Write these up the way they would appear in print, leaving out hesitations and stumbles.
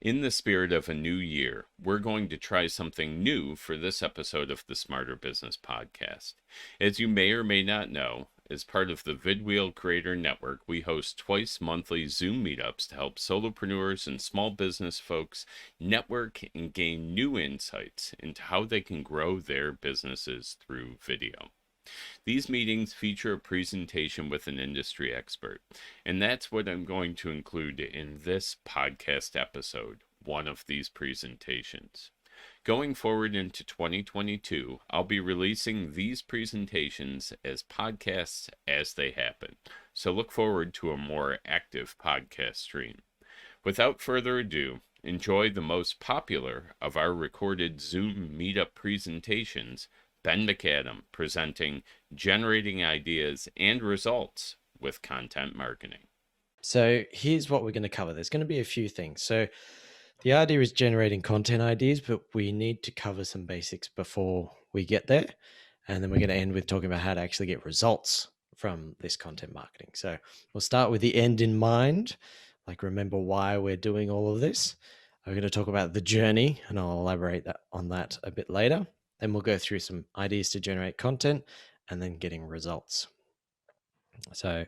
In the spirit of a new year, we're going to try something new for this episode of the Smarter Business Podcast. As you may or may not know, as part of the VidWheel Creator Network, we host twice monthly Zoom meetups to help solopreneurs and small business folks network and gain new insights into how they can grow their businesses through video. These meetings feature a presentation with an industry expert, and that's what I'm going to include in this podcast episode, one of these presentations. Going forward into 2022, I'll be releasing these presentations as podcasts as they happen, so look forward to a more active podcast stream. Without further ado, enjoy the most popular of our recorded Zoom meetup presentations, Ben McAdam presenting Generating Ideas and Results with Content Marketing. So here's what we're going to cover. There's going to be a few things. So the idea is generating content ideas, but we need to cover some basics before we get there. And then we're going to end with talking about how to actually get results from this content marketing. So we'll start with the end in mind, like remember why we're doing all of this. We're going to talk about the journey, and I'll elaborate on that a bit later. Then we'll go through some ideas to generate content and then getting results. So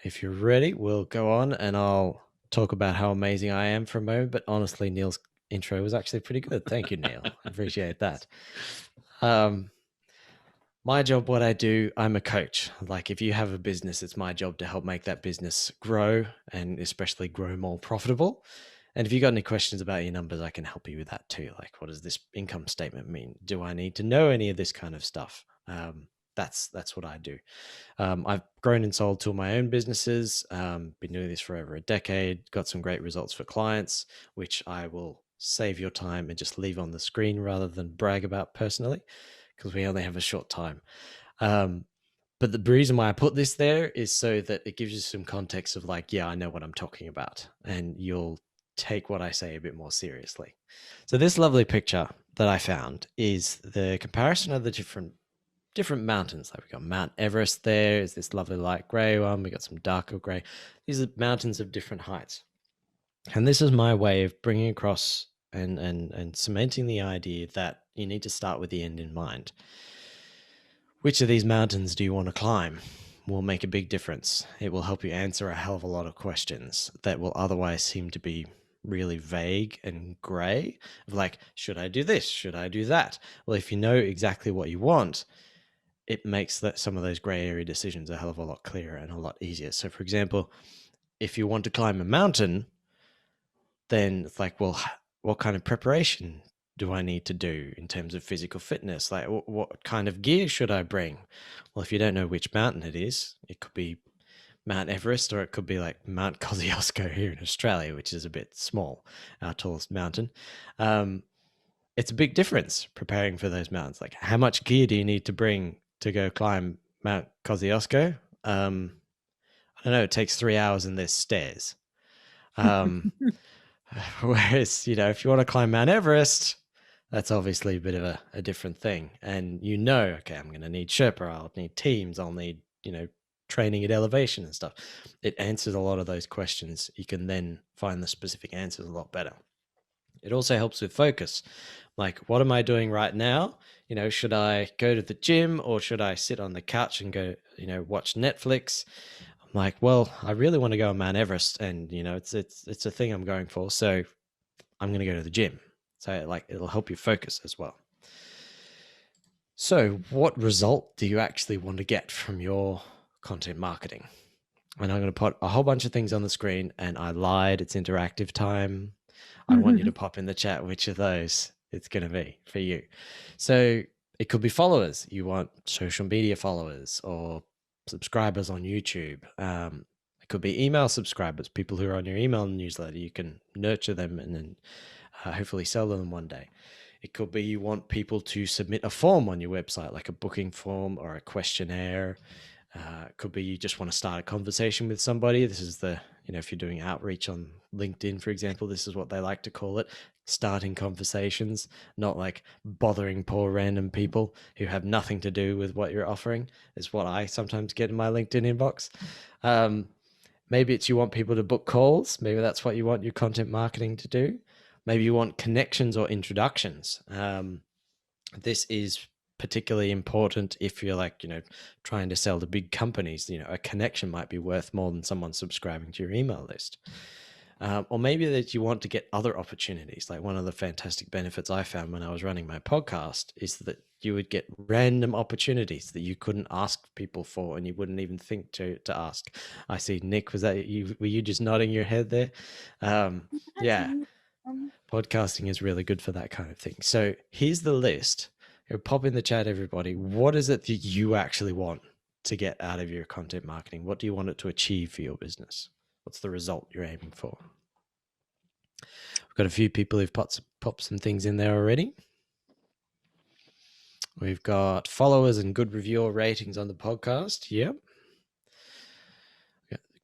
if you're ready, we'll go on and I'll talk about how amazing I am for a moment. But honestly, Neil's intro was actually pretty good. Thank you, Neil. I appreciate that. My job, what I do, I'm a coach. Like if you have a business, it's my job to help make that business grow and especially grow more profitable. And if you got any questions about your numbers, I can help you with that too. Like, what does this income statement mean? Do I need to know any of this kind of stuff? That's what I do. I've grown and sold two of my own businesses. Been doing this for over a decade. Got some great results for clients, which I will save your time and just leave on the screen rather than brag about personally, because we only have a short time. But the reason why I put this there is so that it gives you some context of like, yeah, I know what I'm talking about, and you'll take what I say a bit more seriously. So this lovely picture that I found is the comparison of the different mountains. Like we got Mount Everest there is this lovely light gray one. We got some darker gray. These are mountains of different heights. And this is my way of bringing across and cementing the idea that you need to start with the end in mind. Which of these mountains do you want to climb? Will make a big difference. It will help you answer a hell of a lot of questions that will otherwise seem to be really vague and gray, of like, should I do this? Should I do that? Well, if you know exactly what you want, it makes that some of those gray area decisions a hell of a lot clearer and a lot easier. So for example, if you want to climb a mountain, then it's like, well, what kind of preparation do I need to do in terms of physical fitness? Like what kind of gear should I bring? Well, if you don't know which mountain it is, it could be Mount Everest, or it could be like Mount Kosciuszko here in Australia, which is a bit small, our tallest mountain. It's a big difference preparing for those mountains. Like how much gear do you need to bring to go climb Mount Kosciuszko? I don't know. It takes 3 hours and there's stairs. Whereas, if you want to climb Mount Everest, that's obviously a bit of a different thing. And okay, I'm going to need Sherpa, I'll need teams, I'll need, training at elevation and stuff. It answers a lot of those questions. You can then find the specific answers a lot better. It also helps with focus. Like, what am I doing right now? Should I go to the gym or should I sit on the couch and go, watch Netflix? I'm like, well, I really want to go on Mount Everest, and it's a thing I'm going for, so I'm going to go to the gym. So it'll help you focus as well. So what result do you actually want to get from your content marketing? And I'm going to put a whole bunch of things on the screen, and I lied. It's interactive time. I want you to pop in the chat which of those it's going to be for you. So it could be followers. You want social media followers or subscribers on YouTube. It could be email subscribers, people who are on your email newsletter. You can nurture them and then hopefully sell them one day. It could be you want people to submit a form on your website, like a booking form or a questionnaire. It could be you just want to start a conversation with somebody. This is if you're doing outreach on LinkedIn, for example, this is what they like to call it, starting conversations, not like bothering poor random people who have nothing to do with what you're offering, is what I sometimes get in my LinkedIn inbox. Maybe it's you want people to book calls. Maybe that's what you want your content marketing to do. Maybe you want connections or introductions. This is particularly important if you're like, trying to sell to big companies. A connection might be worth more than someone subscribing to your email list. Or maybe that you want to get other opportunities. Like one of the fantastic benefits I found when I was running my podcast is that you would get random opportunities that you couldn't ask people for, and you wouldn't even think to ask. I see, Nick, was that you? Were you just nodding your head there? Yeah, podcasting is really good for that kind of thing. So here's the list. Pop in the chat, everybody. What is it that you actually want to get out of your content marketing? What do you want it to achieve for your business? What's the result you're aiming for? We've got a few people who've popped some things in there already. We've got followers and good review ratings on the podcast. Yep.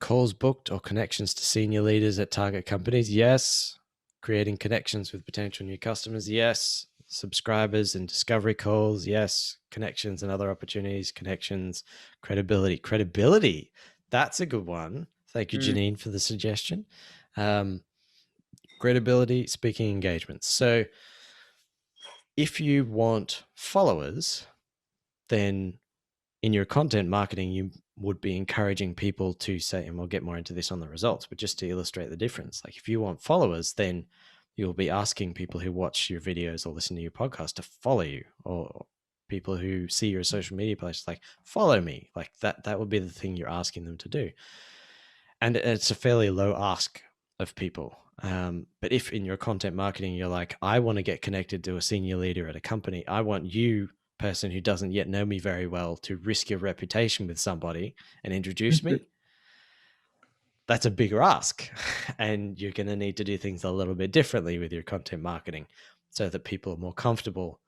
Calls booked or connections to senior leaders at target companies. Yes. Creating connections with potential new customers. Yes. Subscribers and discovery calls. Yes. Connections and other opportunities. Connections. Credibility. That's a good one. Thank you, Janine, for the suggestion. Credibility, speaking engagements. So if you want followers, then in your content marketing, you would be encouraging people to say, and we'll get more into this on the results, but just to illustrate the difference, like if you want followers, then you'll be asking people who watch your videos or listen to your podcast to follow you, or people who see your social media posts, like follow me, like that would be the thing you're asking them to do. And it's a fairly low ask of people. But if in your content marketing, you're like, I want to get connected to a senior leader at a company, I want you, person who doesn't yet know me very well, to risk your reputation with somebody and introduce me, that's a bigger ask. And you're going to need to do things a little bit differently with your content marketing so that people are more comfortable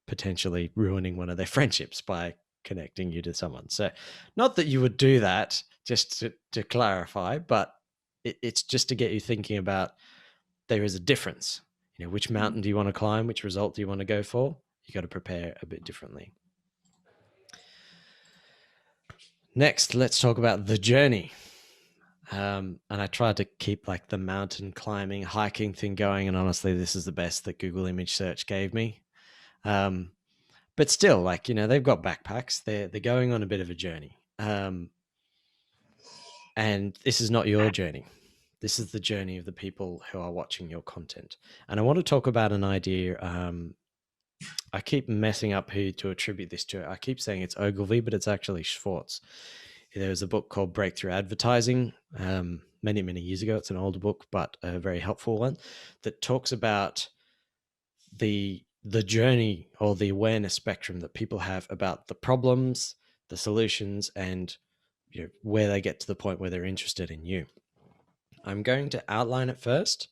potentially ruining one of their friendships by connecting you to someone. So not that you would do that, just to clarify, but it's just to get you thinking about there is a difference. Which mountain do you want to climb? Which result do you want to go for? You got to prepare a bit differently. Next, let's talk about the journey. And I tried to keep like the mountain climbing, hiking thing going. And honestly, this is the best that Google image search gave me. But still, like, they've got backpacks. They're going on a bit of a journey. And this is not your journey. This is the journey of the people who are watching your content. And I want to talk about an idea. I keep messing up who to attribute this to. I keep saying it's Ogilvy, but it's actually Schwartz. There was a book called Breakthrough Advertising many, many years ago. It's an older book, but a very helpful one that talks about the journey or the awareness spectrum that people have about the problems, the solutions, and where they get to the point where they're interested in you. I'm going to outline it first,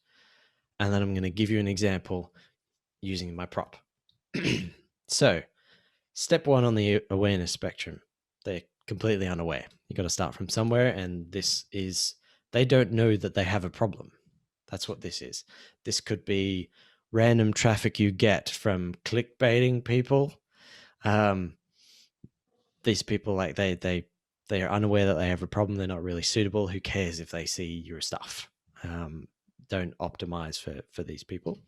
and then I'm going to give you an example using my prop. So, step one on the awareness spectrum, they're completely unaware. You got to start from somewhere, and this is, they don't know that they have a problem. That's what this is. This could be random traffic you get from clickbaiting people. These people, like they are unaware that they have a problem. They're not really suitable. Who cares if they see your stuff? Don't optimize for these people.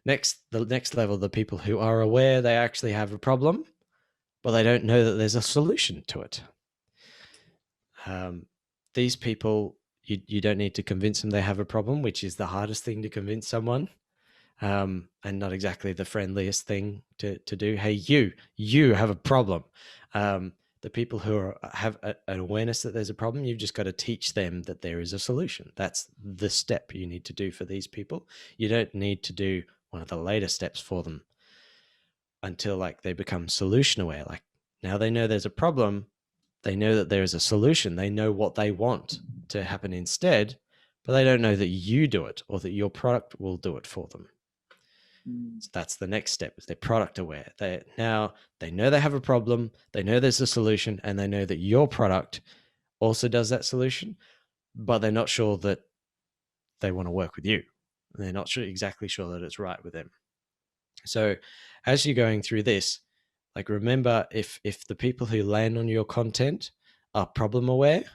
The next level, the people who are aware they actually have a problem, but they don't know that there's a solution to it. These people, you don't need to convince them they have a problem, which is the hardest thing to convince someone, and not exactly the friendliest thing to do. Hey, you have a problem. The people who have an awareness that there's a problem, you've just got to teach them that there is a solution. That's the step you need to do for these people. You don't need to do one of the later steps for them until like they become solution aware. Like now they know there's a problem. They know that there is a solution. They know what they want to happen instead, but they don't know that you do it or that your product will do it for them. So that's the next step, is they're product aware. They know they have a problem, they know there's a solution, and they know that your product also does that solution, but they're not sure that they want to work with you. They're not exactly sure that it's right with them. So as you're going through this, like remember, if the people who land on your content are problem aware,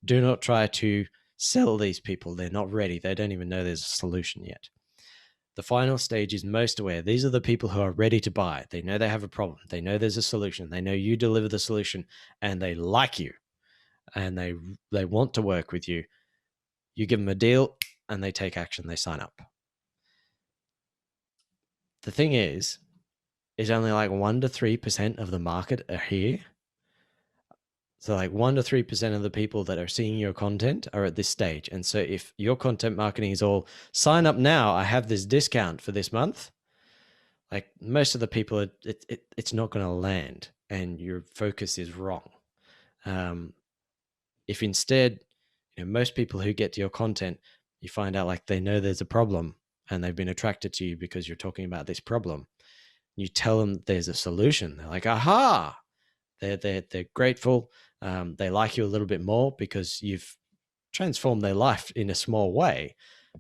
Do not try to sell these people. They're not ready. They don't even know there's a solution yet. The final stage is most aware. These are the people who are ready to buy. They know they have a problem. They know there's a solution. They know you deliver the solution, and they like you, and they want to work with you. You give them a deal, and they take action. They sign up. The thing is only like 1 to 3% of the market are here. So like 1 to 3% of the people that are seeing your content are at this stage. And so if your content marketing is all sign up now, I have this discount for this month, like most of the people, it's not going to land, and your focus is wrong. If instead, most people who get to your content, you find out like they know there's a problem and they've been attracted to you because you're talking about this problem. You tell them there's a solution. They're like, aha, they're grateful. They like you a little bit more because you've transformed their life in a small way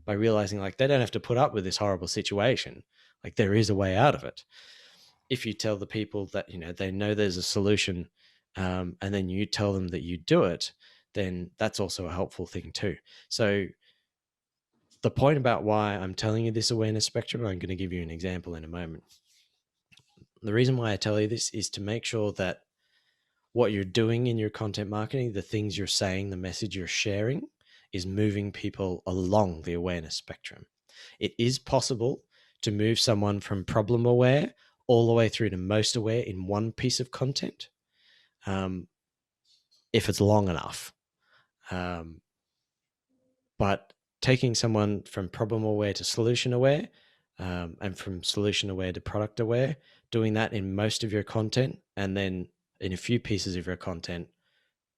by realizing like they don't have to put up with this horrible situation. Like there is a way out of it. If you tell the people that, they know there's a solution, and then you tell them that you do it, then that's also a helpful thing too. So the point about why I'm telling you this awareness spectrum, I'm going to give you an example in a moment. The reason why I tell you this is to make sure that what you're doing in your content marketing, the things you're saying, the message you're sharing, is moving people along the awareness spectrum. It is possible to move someone from problem aware all the way through to most aware in one piece of content, if it's long enough. But taking someone from problem aware to solution aware, and from solution aware to product aware, doing that in most of your content, and then in a few pieces of your content,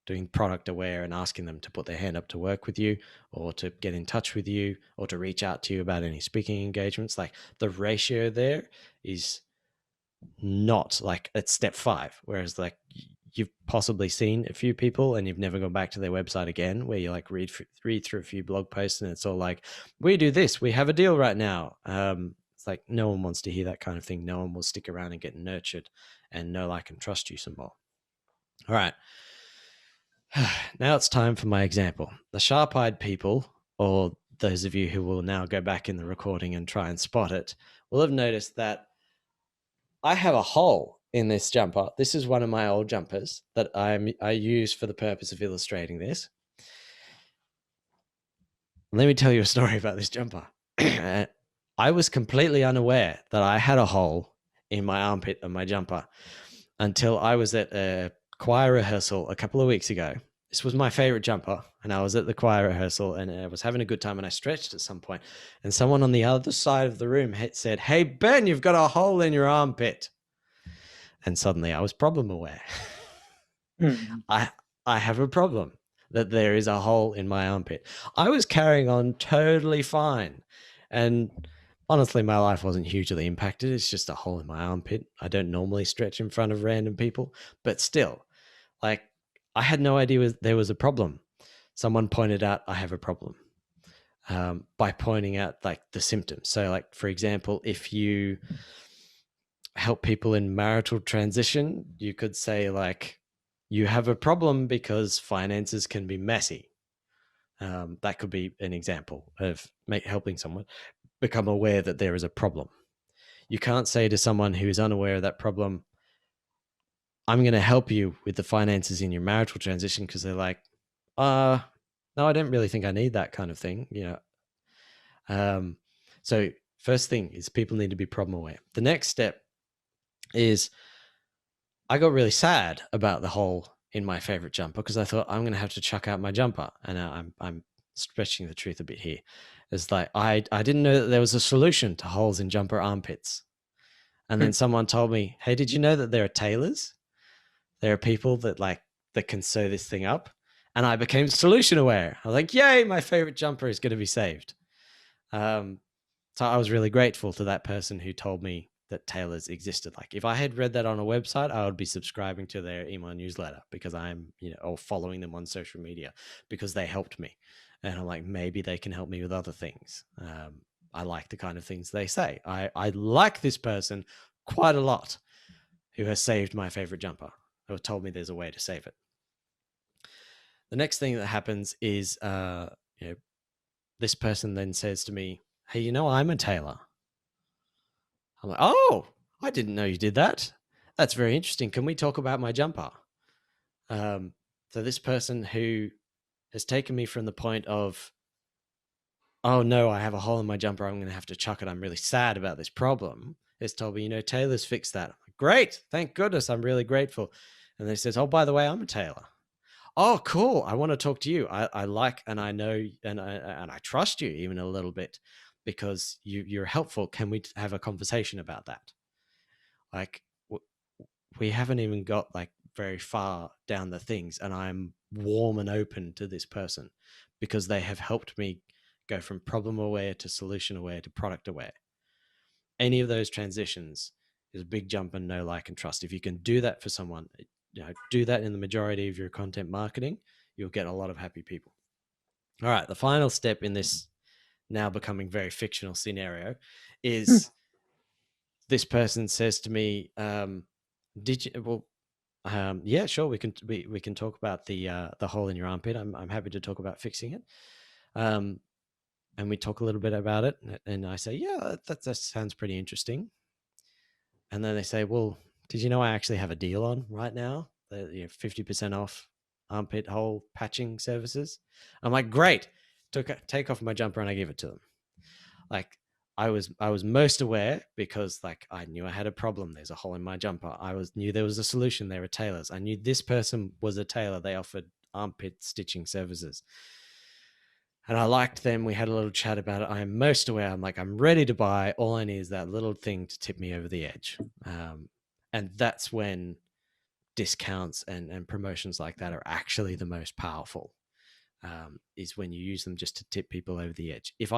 doing product aware and asking them to put their hand up to work with you, or to get in touch with you, or to reach out to you about any speaking engagements. Like the ratio there is not like at step 5, whereas like you've possibly seen a few people and you've never gone back to their website again, where you like read through a few blog posts and it's all like, we do this, we have a deal right now. It's like no one wants to hear that kind of thing. No one will stick around and get nurtured and know, like, and trust you some more. All right. Now it's time for my example. The sharp-eyed people, or those of you who will now go back in the recording and try and spot it, will have noticed that I have a hole in this jumper. This is one of my old jumpers that I use for the purpose of illustrating this. Let me tell you a story about this jumper. I was completely unaware that I had a hole in my armpit of my jumper until I was at a choir rehearsal a couple of weeks ago. This was my favorite jumper, and I was at the choir rehearsal and I was having a good time, and I stretched at some point, and someone on the other side of the room had said, "Hey, Ben, you've got a hole in your armpit." And suddenly I was problem aware. I have a problem that there is a hole in my armpit. I was carrying on totally fine, and honestly, my life wasn't hugely impacted. It's just a hole in my armpit. I don't normally stretch in front of random people, but still, like, I had no idea there was a problem. Someone pointed out I have a problem, by pointing out like the symptoms. So like, for example, if you help people in marital transition, you could say like, you have a problem because finances can be messy. That could be an example of helping someone become aware that there is a problem. You can't say to someone who is unaware of that problem, I'm going to help you with the finances in your marital transition, because they're like, no, I don't really think I need that kind of thing. So first thing is people need to be problem aware. The next step is, I got really sad about the hole in my favorite jumper because I thought I'm going to have to chuck out my jumper. And I'm stretching the truth a bit here. It's like, I didn't know that there was a solution to holes in jumper armpits. And then someone told me, hey, did you know that there are tailors? There are people that can sew this thing up. And I became solution aware. I was like, yay, my favorite jumper is going to be saved. So I was really grateful to that person who told me that tailors existed. Like, if I had read that on a website, I would be subscribing to their email newsletter because I'm, or following them on social media because they helped me. And I'm like, maybe they can help me with other things. I like the kind of things they say. I like this person quite a lot who has saved my favorite jumper, or told me there's a way to save it. The next thing that happens is, you know, this person then says to me, "Hey, I'm a tailor." I'm like, "Oh, I didn't know you did that. That's very interesting. Can we talk about my jumper?" So this person who has taken me from the point of, "Oh no, I have a hole in my jumper. I'm going to have to chuck it. I'm really sad about this problem," has told me, "Tailors fix that." I'm like, "Great. Thank goodness. I'm really grateful." And they says, "Oh, by the way, I'm a tailor." "Oh, cool. I want to talk to you. I like, and I know, and I trust you even a little bit because you're helpful. Can we have a conversation about that?" Like, we haven't even got like very far down the things, and I'm warm and open to this person because they have helped me go from problem aware to solution aware to product aware. Any of those transitions is a big jump in know, like, and trust. If you can do that for someone, do that in the majority of your content marketing, you'll get a lot of happy people. All right, the final step in this now becoming very fictional scenario is this person says to me, "Did you? Well, yeah, sure. We can talk about the hole in your armpit. I'm happy to talk about fixing it." And we talk a little bit about it, and I say, "Yeah, that sounds pretty interesting." And then they say, "Well, did you know I actually have a deal on right now? 50% off armpit hole patching services." I'm like, "Great!" Take off my jumper and I give it to them. Like, I was most aware because like I knew I had a problem. There's a hole in my jumper. Knew there was a solution. They were tailors. I knew this person was a tailor. They offered armpit stitching services. And I liked them. We had a little chat about it. I am most aware. I'm like, I'm ready to buy. All I need is that little thing to tip me over the edge. And that's when discounts and promotions like that are actually the most powerful. Is when you use them just to tip people over the edge. If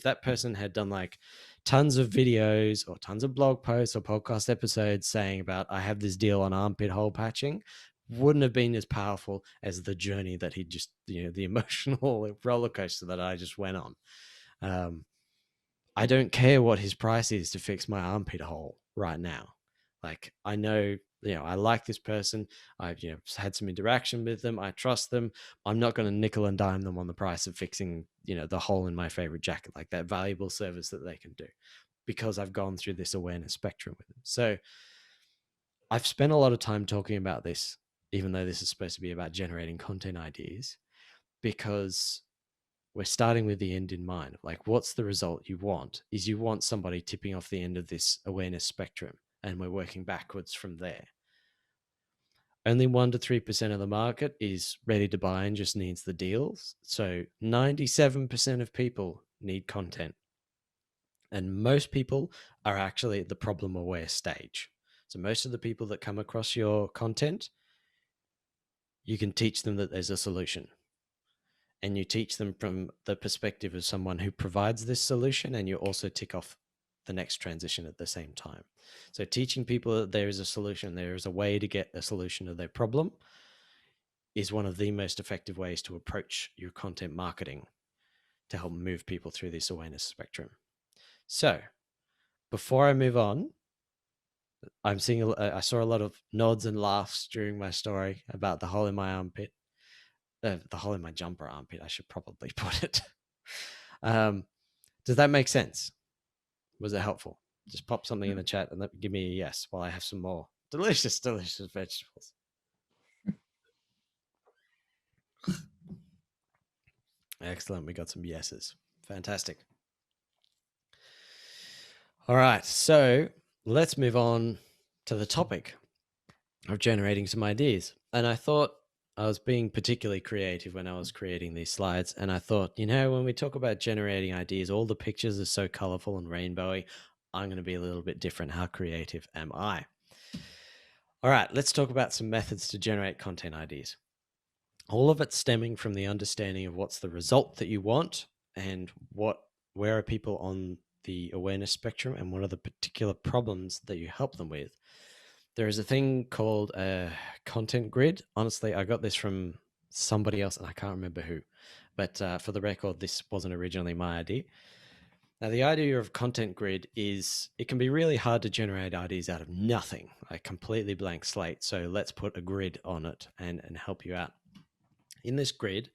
that person had done like tons of videos or tons of blog posts or podcast episodes saying about, "I have this deal on armpit hole patching," wouldn't have been as powerful as the journey that he just, the emotional roller coaster that I just went on. I don't care what his price is to fix my armpit hole right now. Like, I know, I like this person. I've, had some interaction with them. I trust them. I'm not going to nickel and dime them on the price of fixing, the hole in my favorite jacket, like that valuable service that they can do, because I've gone through this awareness spectrum with them. So I've spent a lot of time talking about this, even though this is supposed to be about generating content ideas, because we're starting with the end in mind. Like, what's the result you want? Is you want somebody tipping off the end of this awareness spectrum, and we're working backwards from there. Only 1 to 3% of the market is ready to buy and just needs the deals. So 97% of people need content. And most people are actually at the problem aware stage. So most of the people that come across your content, you can teach them that there's a solution. And you teach them from the perspective of someone who provides this solution, and you also tick off the next transition at the same time. So teaching people that there is a solution, there is a way to get a solution to their problem, is one of the most effective ways to approach your content marketing to help move people through this awareness spectrum. So before I move on, I saw a lot of nods and laughs during my story about the hole in my armpit, the hole in my jumper armpit, I should probably put it. Does that make sense? Was it helpful? Just pop something in the chat and give me a yes while I have some more delicious, delicious vegetables. Excellent. We got some yeses. Fantastic. All right. So let's move on to the topic of generating some ideas. And I thought I was being particularly creative when I was creating these slides. And I thought, when we talk about generating ideas, all the pictures are so colorful and rainbowy. I'm going to be a little bit different. How creative am I? All right, let's talk about some methods to generate content ideas. All of it stemming from the understanding of what's the result that you want, and where are people on the awareness spectrum, and what are the particular problems that you help them with. There is a thing called a content grid. Honestly, I got this from somebody else and I can't remember who, but for the record, this wasn't originally my idea. Now, the idea of content grid is it can be really hard to generate ideas out of nothing, a completely blank slate. So let's put a grid on it and help you out. In this grid,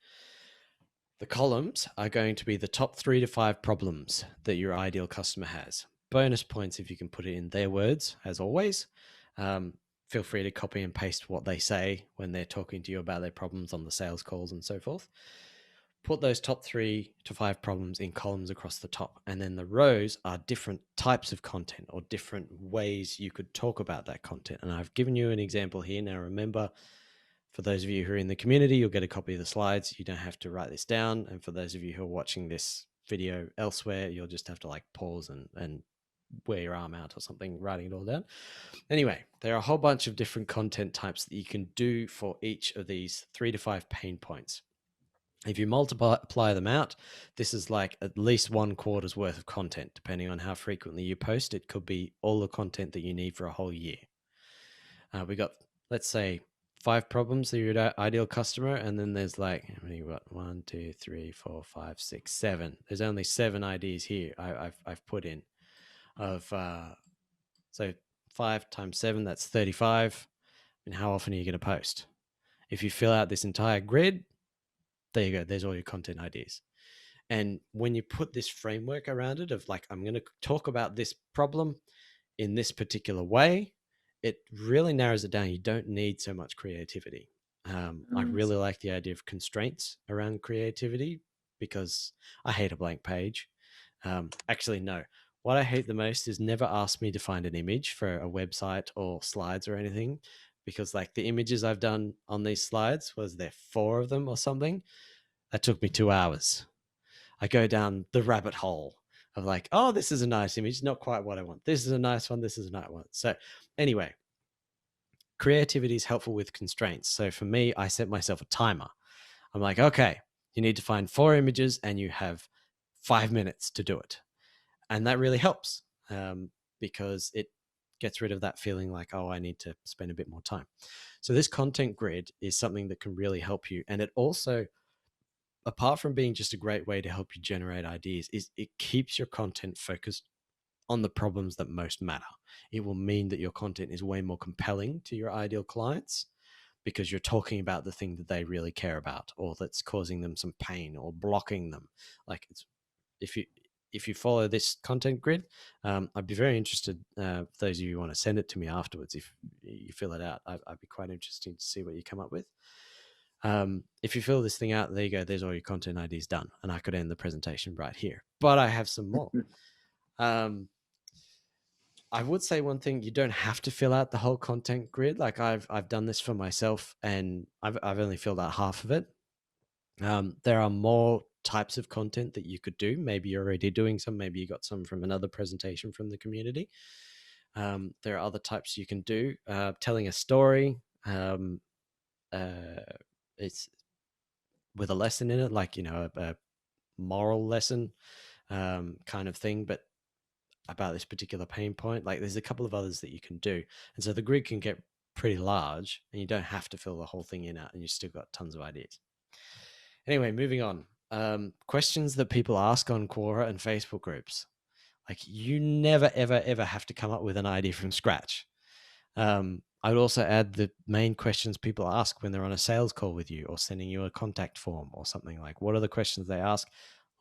the columns are going to be the top 3 to 5 problems that your ideal customer has. Bonus points if you can put it in their words, as always. Feel free to copy and paste what they say when they're talking to you about their problems on the sales calls and so forth. Put those top 3 to 5 problems in columns across the top. And then the rows are different types of content or different ways you could talk about that content. And I've given you an example here. Now, remember, for those of you who are in the community, you'll get a copy of the slides. You don't have to write this down. And for those of you who are watching this video elsewhere, you'll just have to like pause and wear your arm out or something, writing it all down. Anyway, there are a whole bunch of different content types that you can do for each of these 3 to 5 pain points. If you multiply them out, this is like at least 1 quarter's worth of content, depending on how frequently you post. It could be all the content that you need for a whole year. We got, let's say, 5 problems that your ideal customer, and then there's like, how many? What? 1, 2, 3, 4, 5, 6, 7. There's only 7 ideas here. I've put in of so 5 times 7, that's 35. And how often are you going to post? If you fill out this entire grid, there you go. There's all your content ideas. And when you put this framework around it of like, I'm going to talk about this problem in this particular way, it really narrows it down. You don't need so much creativity. I really like the idea of constraints around creativity because I hate a blank page. Actually, no. What I hate the most is never ask me to find an image for a website or slides or anything, because like the images I've done on these slides, was there 4 of them or something? That took me 2 hours. I go down the rabbit hole of like, oh, this is a nice image, not quite what I want. This is a nice one. This is a nice one. So anyway, creativity is helpful with constraints. So for me, I set myself a timer. I'm like, okay, you need to find 4 images and you have 5 minutes to do it. And that really helps because it gets rid of that feeling like, oh, I need to spend a bit more time. So this content grid is something that can really help you. And it also, apart from being just a great way to help you generate ideas, is it keeps your content focused on the problems that most matter. It will mean that your content is way more compelling to your ideal clients because you're talking about the thing that they really care about or that's causing them some pain or blocking them. Like, it's, if you follow this content grid, I'd be very interested, those of you who want to send it to me afterwards, if you fill it out, I'd be quite interested to see what you come up with. If you fill this thing out, there you go, there's all your content ideas done. And I could end the presentation right here, but I have some more. I would say one thing: you don't have to fill out the whole content grid. Like I've done this for myself, and I've only filled out half of it. There are more types of content that you could do. Maybe you're already doing some. Maybe you got some from another presentation from the community. There are other types you can do. Telling a story. It's with a lesson in it, like, you know, a moral lesson kind of thing, but about this particular pain point. Like, there's a couple of others that you can do. And so the grid can get pretty large and you don't have to fill the whole thing in out, and you've still got tons of ideas. Anyway, moving on. Questions that people ask on Quora and Facebook groups. Like, you never, ever, ever have to come up with an idea from scratch. I would also add the main questions people ask when they're on a sales call with you or sending you a contact form or something. Like, what are the questions they ask?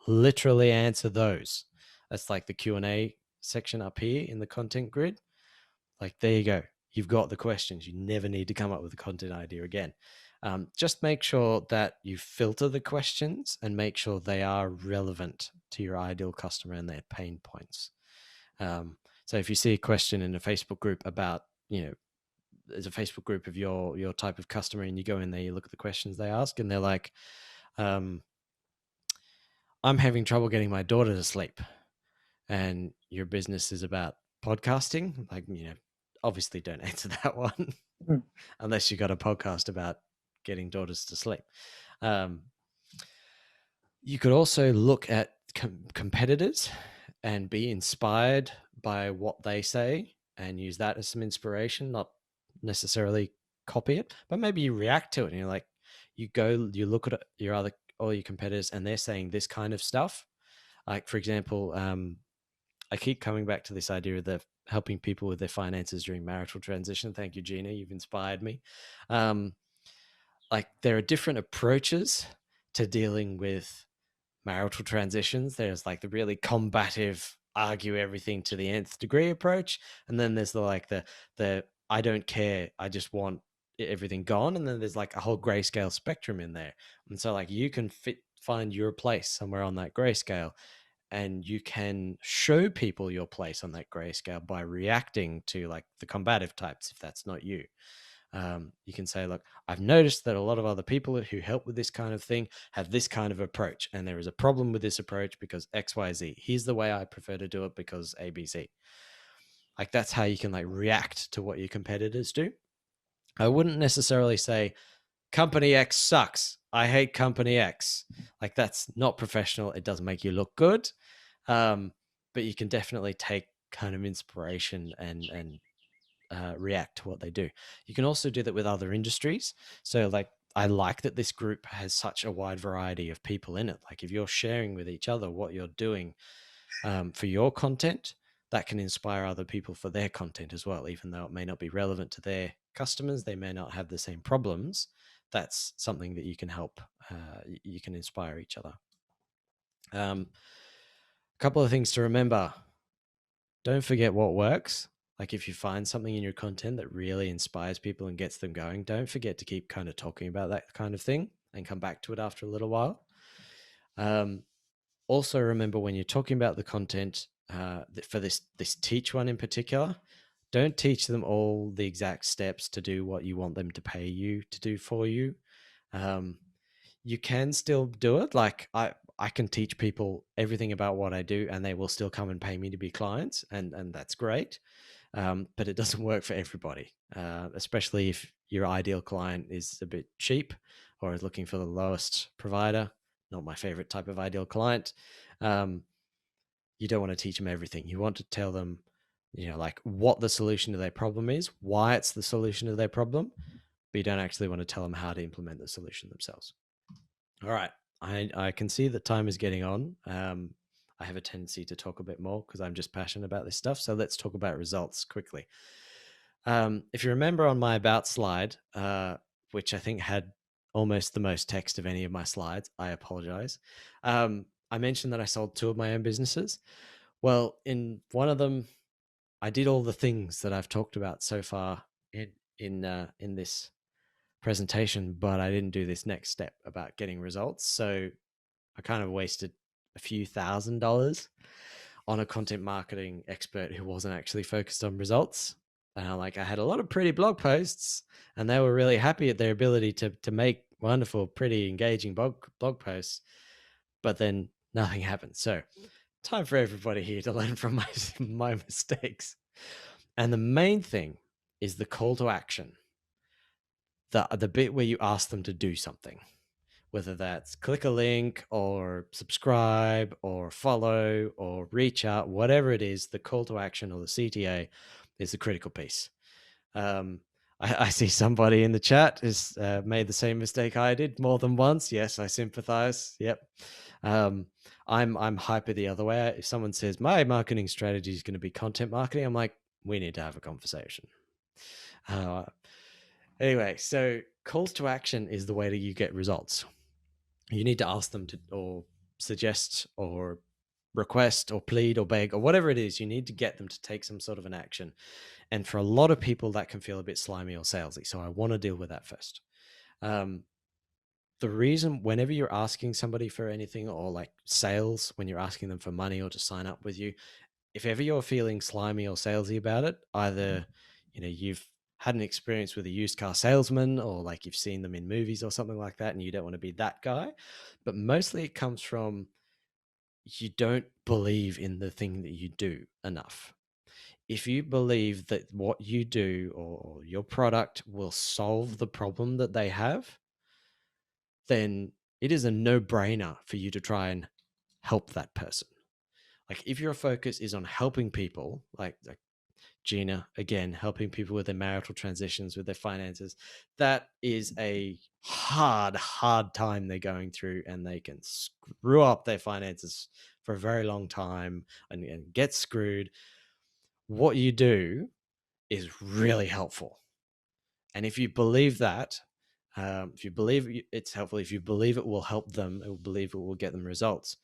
Literally answer those. That's like the Q&A section up here in the content grid. Like, there you go. You've got the questions. You never need to come up with a content idea again. Just make sure that you filter the questions and make sure they are relevant to your ideal customer and their pain points. So if you see a question in a Facebook group about, you know, there's a Facebook group of your type of customer, and you go in there, you look at the questions they ask, and they're like, I'm having trouble getting my daughter to sleep. And your business is about podcasting. Like, you know, obviously don't answer that one unless you got a podcast about getting daughters to sleep. You could also look at competitors and be inspired by what they say and use that as some inspiration, not necessarily copy it, but maybe you react to it and you're like, you look at all your competitors and they're saying this kind of stuff. Like, for example, I keep coming back to this idea of the helping people with their finances during marital transition. Thank you, Gina. You've inspired me. like there are different approaches to dealing with marital transitions. There's like the really combative, argue everything to the nth degree approach, and then there's the I don't care, I just want everything gone, and then there's like a whole grayscale spectrum in there. And so like you can find your place somewhere on that grayscale, and you can show people your place on that grayscale by reacting to like the combative types if that's not you. You can say, look, I've noticed that a lot of other people who help with this kind of thing have this kind of approach, and there is a problem with this approach because XYZ. Here's the way I prefer to do it because ABC. Like that's how you can like react to what your competitors do. I wouldn't necessarily say company X sucks, I hate company X. Like that's not professional. It doesn't make you look good. But you can definitely take kind of inspiration and react to what they do. You can also do that with other industries. So like I like that this group has such a wide variety of people in it. Like if you're sharing with each other what you're doing for your content, that can inspire other people for their content as well, even though it may not be relevant to their customers. They may not have the same problems. That's something that you can help. You can inspire each other. A couple of things to remember. Don't forget what works. Like if you find something in your content that really inspires people and gets them going, don't forget to keep kind of talking about that kind of thing and come back to it after a little while. Also remember when you're talking about the content for this teach one in particular, don't teach them all the exact steps to do what you want them to pay you to do for you. You can still do it. Like I can teach people everything about what I do and they will still come and pay me to be clients, and that's great. But it doesn't work for everybody, especially if your ideal client is a bit cheap or is looking for the lowest provider. Not my favorite type of ideal client. You don't want to teach them everything. You want to tell them, like what the solution to their problem is, why it's the solution to their problem, but you don't actually want to tell them how to implement the solution themselves. All right. I can see that time is getting on. I have a tendency to talk a bit more because I'm just passionate about this stuff. So let's talk about results quickly. If you remember on my about slide, which I think had almost the most text of any of my slides, I apologize. I mentioned that I sold 2 of my own businesses. Well, in one of them, I did all the things that I've talked about so far in this presentation, but I didn't do this next step about getting results. So I kind of wasted a few $1,000s on a content marketing expert who wasn't actually focused on results. And I had a lot of pretty blog posts, and they were really happy at their ability to make wonderful, pretty engaging blog posts, but then nothing happened. So time for everybody here to learn from my mistakes. And the main thing is the call to action. The bit where you ask them to do something, whether that's click a link or subscribe or follow or reach out, whatever it is, the call to action or the CTA is the critical piece. I see somebody in the chat has made the same mistake I did more than once. Yes, I sympathize. Yep. I'm hyper the other way. If someone says my marketing strategy is going to be content marketing, I'm like, we need to have a conversation. Anyway, so calls to action is the way that you get results. You need to ask them to, or suggest, or request, or plead, or beg, or whatever it is. You need to get them to take some sort of an action. And for a lot of people, that can feel a bit slimy or salesy. So I want to deal with that first. The reason, whenever you're asking somebody for anything, or like sales, when you're asking them for money or to sign up with you, if ever you're feeling slimy or salesy about it, either you've had an experience with a used car salesman, or like you've seen them in movies or something like that, and you don't want to be that guy. But mostly it comes from you don't believe in the thing that you do enough. If you believe that what you do or your product will solve the problem that they have, then it is a no-brainer for you to try and help that person. Like if your focus is on helping people, like Gina, again, helping people with their marital transitions, with their finances, that is a hard time they're going through, and they can screw up their finances for a very long time and get screwed. What you do is really helpful. And if you believe that, If you believe it's helpful, if you believe it will help them, or believe it will get them results,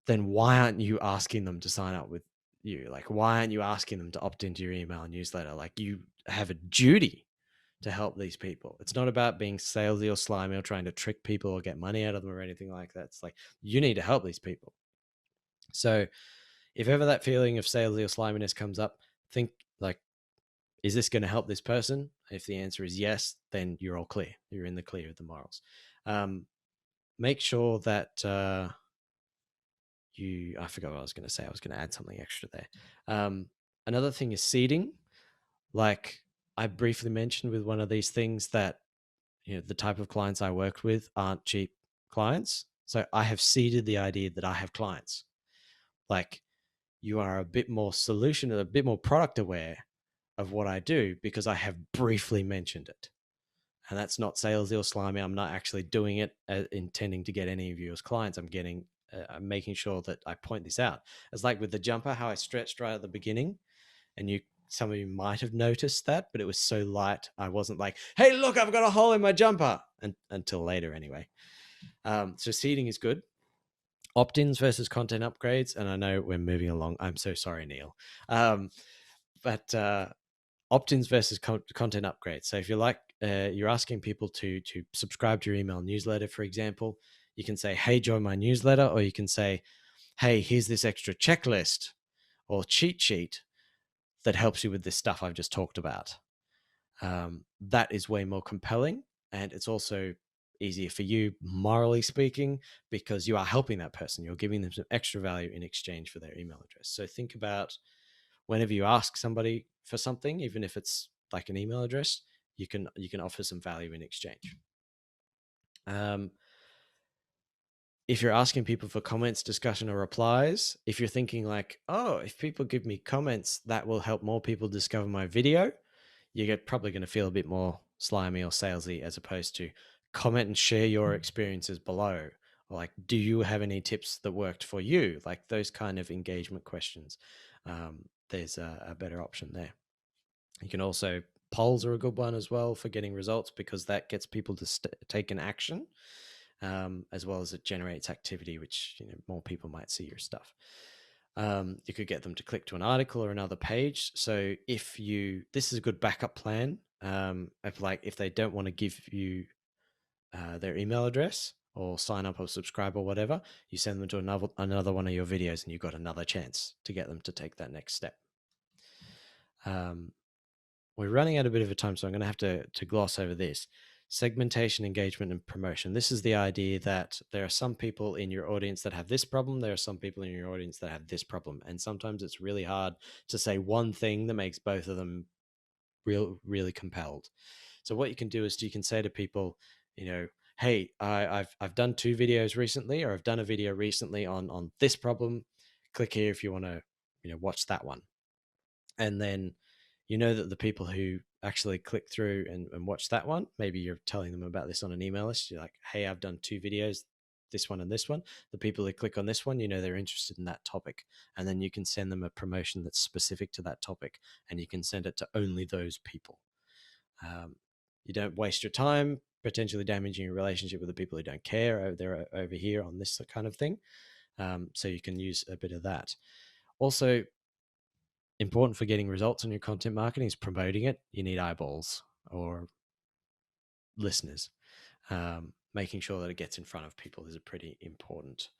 then why aren't you asking them to sign up with you? Like, why aren't you asking them to opt into your email newsletter? Like, you have a duty to help these people. It's not about being salesy or slimy or trying to trick people or get money out of them or anything like that. It's like, you need to help these people. So if ever that feeling of salesy or sliminess comes up, think like, is this going to help this person? If the answer is yes, then you're all clear. You're in the clear of the morals. Make sure that I forgot what I was going to say. I was going to add something extra there. Another thing is seeding. Like I briefly mentioned with one of these things that, the type of clients I worked with aren't cheap clients. So I have seeded the idea that I have clients. Like, you are a bit more a bit more product aware of what I do because I have briefly mentioned it. And that's not salesy or slimy. I'm not actually doing it intending to get any of you as clients. I'm making sure that I point this out. It's like with the jumper, how I stretched right at the beginning, and some of you might have noticed that, but it was so light. I wasn't like, hey, look, I've got a hole in my jumper, until later anyway. So seeding is good. Opt-ins versus content upgrades. And I know we're moving along. I'm so sorry, Neil. But opt-ins versus content upgrades. So if you're asking people to subscribe to your email newsletter, for example, you can say, hey, join my newsletter, or you can say, hey, here's this extra checklist or cheat sheet that helps you with this stuff I've just talked about. That is way more compelling, and it's also easier for you, morally speaking, because you are helping that person. You're giving them some extra value in exchange for their email address. So think about whenever you ask somebody for something, even if it's like an email address, you can offer some value in exchange. If you're asking people for comments, discussion, or replies, if you're thinking like, oh, if people give me comments, that will help more people discover my video, you're probably going to feel a bit more slimy or salesy, as opposed to comment and share your experiences below. Or like, do you have any tips that worked for you? Like those kind of engagement questions. There's a better option there. You can also, polls are a good one as well for getting results, because that gets people to take an action, as well as it generates activity, which more people might see your stuff. You could get them to click to an article or another page. So this is a good backup plan. If they don't want to give you their email address or sign up or subscribe or whatever, you send them to another one of your videos, and you've got another chance to get them to take that next step. We're running out a bit of a time, so I'm going to have to gloss over this. Segmentation, engagement, and promotion. This is the idea that there are some people in your audience that have this problem. There are some people in your audience that have this problem. And sometimes it's really hard to say one thing that makes both of them really compelled. So what you can do is you can say to people, hey, I've done 2 videos recently, or I've done a video recently on this problem. Click here if you want to, watch that one. And then that the people who actually click through and watch that one, maybe you're telling them about this on an email list. You're like, hey, I've done 2 videos, this one and this one. The people who click on this one, they're interested in that topic. And then you can send them a promotion that's specific to that topic, and you can send it to only those people. You don't waste your time potentially damaging your relationship with the people who don't care. They're over here on this kind of thing. So you can use a bit of that. Also, important for getting results in your content marketing is promoting it. You need eyeballs or listeners. Making sure that it gets in front of people is a pretty important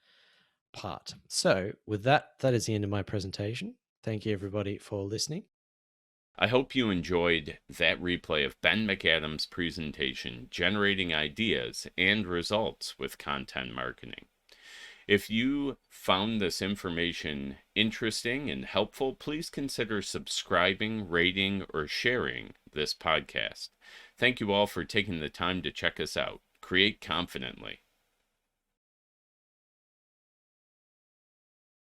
part. So with that is the end of my presentation. Thank you everybody for listening. I hope you enjoyed that replay of Ben McAdam's presentation, Generating Ideas and Results with Content Marketing. If you found this information interesting and helpful, please consider subscribing, rating, or sharing this podcast. Thank you all for taking the time to check us out. Create confidently.